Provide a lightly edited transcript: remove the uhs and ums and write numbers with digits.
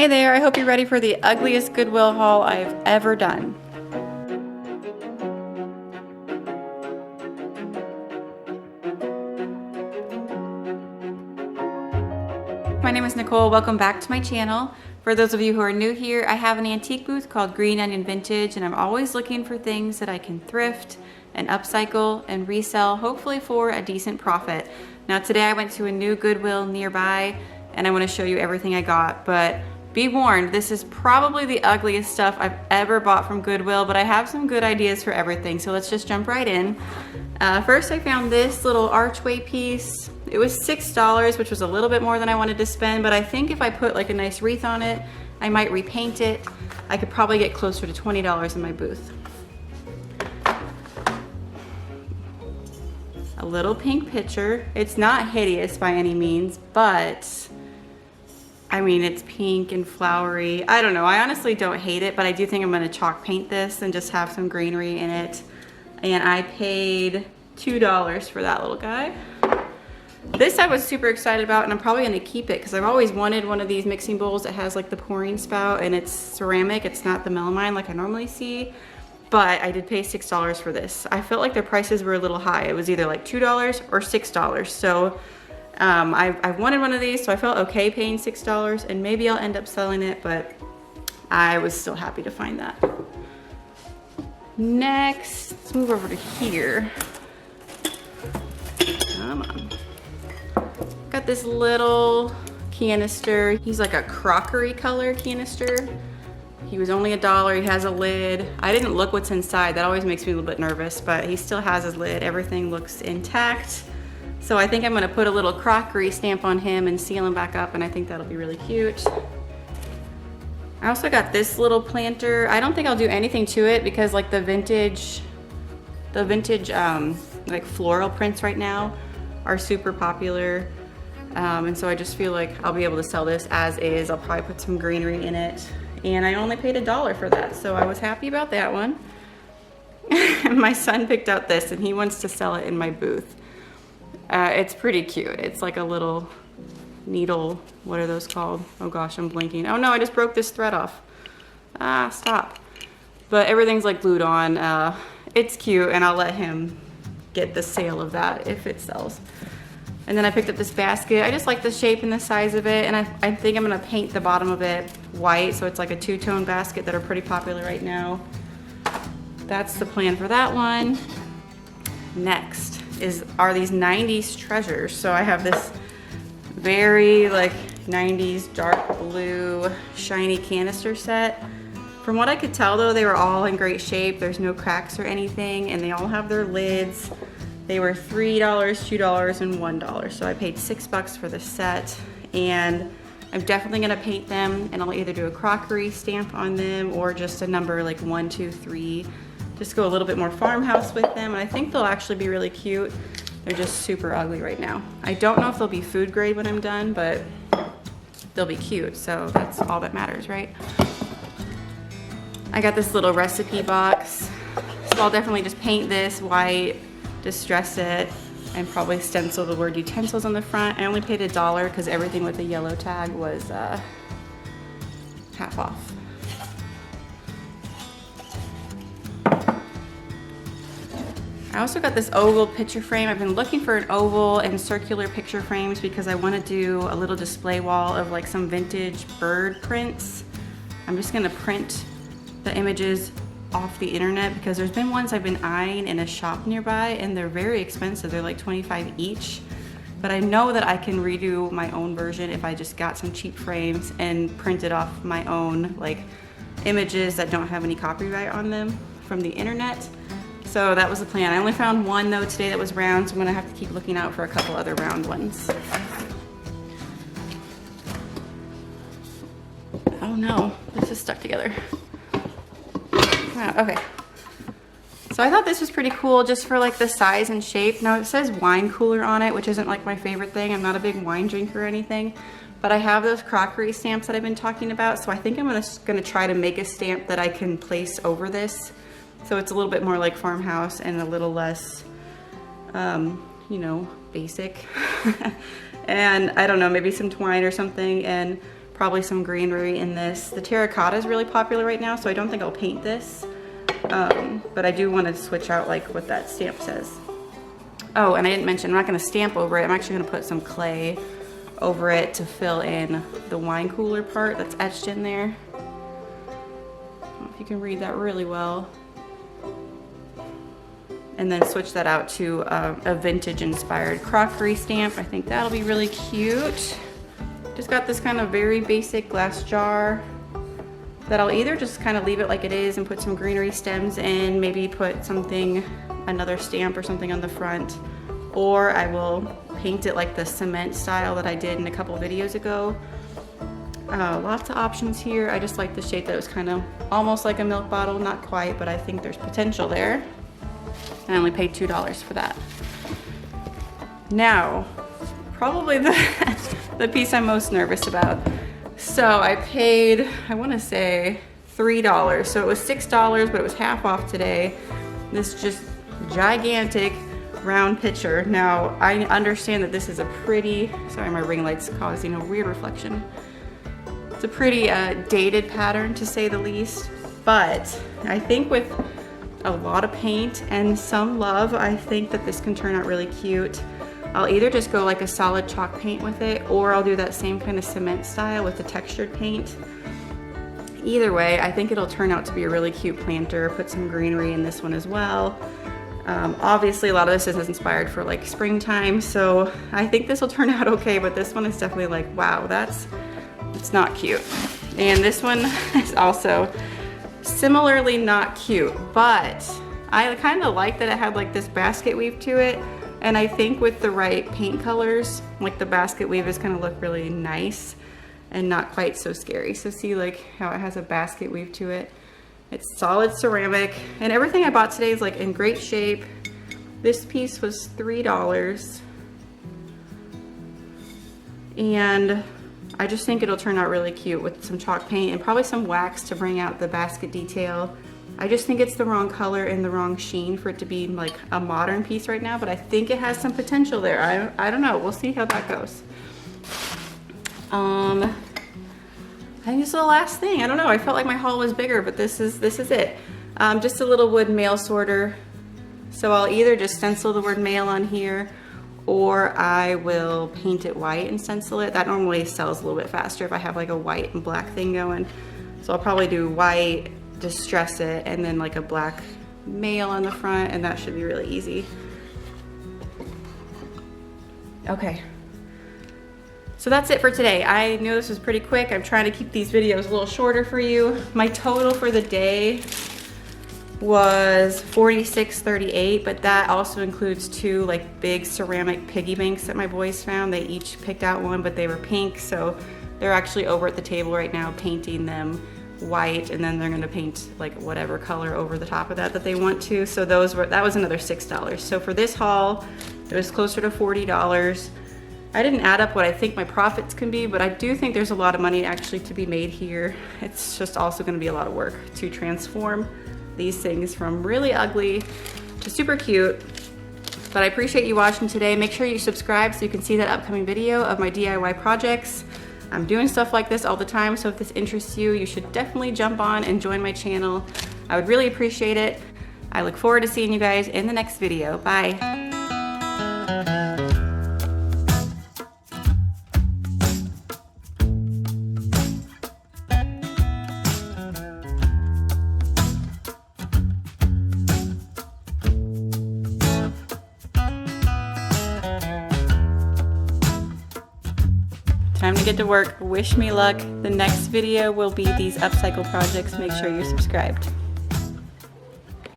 Hey there, I hope you're ready for the ugliest Goodwill haul I've ever done. My name is Nicole, welcome back to my channel. For those of you who are new here, I have an antique booth called Green Onion Vintage, and I'm always looking for things that I can thrift and upcycle and resell, hopefully for a decent profit. Now today I went to a new Goodwill nearby and I want to show you everything I got, but be warned, this is probably the ugliest stuff I've ever bought from Goodwill, but I have some good ideas for everything, so let's just jump right in. First I found this little archway piece. It was $6, which was a little bit more than I wanted to spend, but I think if I put like a nice wreath on it, I might repaint it. I could probably get closer to $20 in my booth. A little pink pitcher. It's not hideous by any means, but I mean, it's pink and flowery. I don't know, I honestly don't hate it, but I do think I'm gonna chalk paint this and just have some greenery in it. And I paid $2 for that little guy. This I was super excited about, and I'm probably gonna keep it because I've always wanted one of these mixing bowls that has like the pouring spout, and it's ceramic, it's not the melamine like I normally see. But I did pay $6 for this. I felt like their prices were a little high. It was either like $2 or $6. So I've wanted one of these, so I felt okay paying $6, and maybe I'll end up selling it, but I was still happy to find that. Next, let's move over to here. Come on. Got this little canister. He's like a crockery color canister. He was only $1, he has a lid. I didn't look what's inside, that always makes me a little bit nervous, but he still has his lid. Everything looks intact. So I think I'm gonna put a little crockery stamp on him and seal him back up, and I think that'll be really cute. I also got this little planter. I don't think I'll do anything to it because like the vintage like floral prints right now are super popular. And so I just feel like I'll be able to sell this as is. I'll probably put some greenery in it. And I only paid $1 for that, so I was happy about that one. My son picked out this and he wants to sell it in my booth. It's pretty cute. It's like a little needle, what are those called? Oh gosh, I'm blinking. Oh no, I just broke this thread off. Ah, stop. But everything's like glued on. It's cute, and I'll let him get the sale of that if it sells. And then I picked up this basket. I just like the shape and the size of it, and I think I'm gonna paint the bottom of it white, so it's like a two-tone basket that are pretty popular right now. That's the plan for that one. Next are these 90s treasures. So I have this very like 90s dark blue shiny canister set. From what I could tell though, they were all in great shape. There's no cracks or anything, and they all have their lids. They were $3, $2, and $1. So I paid $6 for the set, and I'm definitely gonna paint them, and I'll either do a crockery stamp on them or just a number like 1, 2, 3. Just go a little bit more farmhouse with them, and I think they'll actually be really cute. They're just super ugly right now. I don't know if they'll be food grade when I'm done, but they'll be cute, so that's all that matters, right? I got this little recipe box, so I'll definitely just paint this white, distress it, and probably stencil the word utensils on the front. I only paid $1 because everything with the yellow tag was half off. I also got this oval picture frame. I've been looking for an oval and circular picture frames because I want to do a little display wall of like some vintage bird prints. I'm just gonna print the images off the internet because there's been ones I've been eyeing in a shop nearby, and they're very expensive. They're like $25 each. But I know that I can redo my own version if I just got some cheap frames and printed off my own like images that don't have any copyright on them from the internet. So that was the plan. I only found one though today that was round, so I'm gonna have to keep looking out for a couple other round ones. Oh no, this is stuck together. Oh, okay. So I thought this was pretty cool just for like the size and shape. Now it says wine cooler on it, which isn't like my favorite thing. I'm not a big wine drinker or anything, but I have those crockery stamps that I've been talking about. So I think I'm gonna try to make a stamp that I can place over this. So it's a little bit more like farmhouse and a little less, you know, basic. And I don't know, maybe some twine or something. And probably some greenery in this. The terracotta is really popular right now, so I don't think I'll paint this. But I do want to switch out like what that stamp says. Oh, and I didn't mention, I'm not going to stamp over it. I'm actually going to put some clay over it to fill in the wine cooler part that's etched in there. I don't know if you can read that really well. And then switch that out to a vintage inspired crockery stamp. I think that'll be really cute. Just got this kind of very basic glass jar that I'll either just kind of leave it like it is and put some greenery stems in, maybe put something, another stamp or something on the front, or I will paint it like the cement style that I did in a couple videos ago. Lots of options here. I just like the shape that it was kind of almost like a milk bottle, not quite, but I think there's potential there. And I only paid $2 for that. Now, probably the piece I'm most nervous about. So I paid, I want to say $3. So it was $6, but it was half off today. This just gigantic round pitcher. Now I understand that this is a pretty, sorry, my ring light's causing a weird reflection. It's a pretty dated pattern, to say the least, but I think with a lot of paint and some love, I think that this can turn out really cute. I'll either just go like a solid chalk paint with it, or I'll do that same kind of cement style with the textured paint. Either way, I think it'll turn out to be a really cute planter. Put some greenery in this one as well. Obviously a lot of this is inspired for like springtime, so I think this will turn out okay, but this one is definitely like, wow, it's not cute. And this one is also similarly not cute, but I kind of like that it had like this basket weave to it, and I think with the right paint colors, like the basket weave is going to look really nice and not quite so scary. So see like how it has a basket weave to it. It's solid ceramic, and everything I bought today is like in great shape. This piece was $3, and I just think it'll turn out really cute with some chalk paint and probably some wax to bring out the basket detail. I just think it's the wrong color and the wrong sheen for it to be like a modern piece right now, but I think it has some potential there. I don't know, we'll see how that goes. I think this is the last thing. I don't know, I felt like my haul was bigger, but this is it. Just a little wood mail sorter. So I'll either just stencil the word mail on here, or I will paint it white and stencil it. That normally sells a little bit faster if I have like a white and black thing going. So I'll probably do white, distress it, and then like a black mail on the front, and that should be really easy. Okay. So that's it for today. I knew this was pretty quick. I'm trying to keep these videos a little shorter for you. My total for the day was $46.38, but that also includes 2 like big ceramic piggy banks that my boys found. They each picked out one, but they were pink, so they're actually over at the table right now painting them white, and then they're gonna paint like whatever color over the top of that they want to. So that was another $6. So for this haul, it was closer to $40. I didn't add up what I think my profits can be, but I do think there's a lot of money actually to be made here. It's just also gonna be a lot of work to transform these things from really ugly to super cute. But I appreciate you watching today. Make sure you subscribe so you can see that upcoming video of my DIY projects. I'm doing stuff like this all the time, so if this interests you, you should definitely jump on and join my channel. I would really appreciate it. I look forward to seeing you guys in the next video. Bye. Time to get to work. Wish me luck. The next video will be these upcycle projects. Make sure you're subscribed.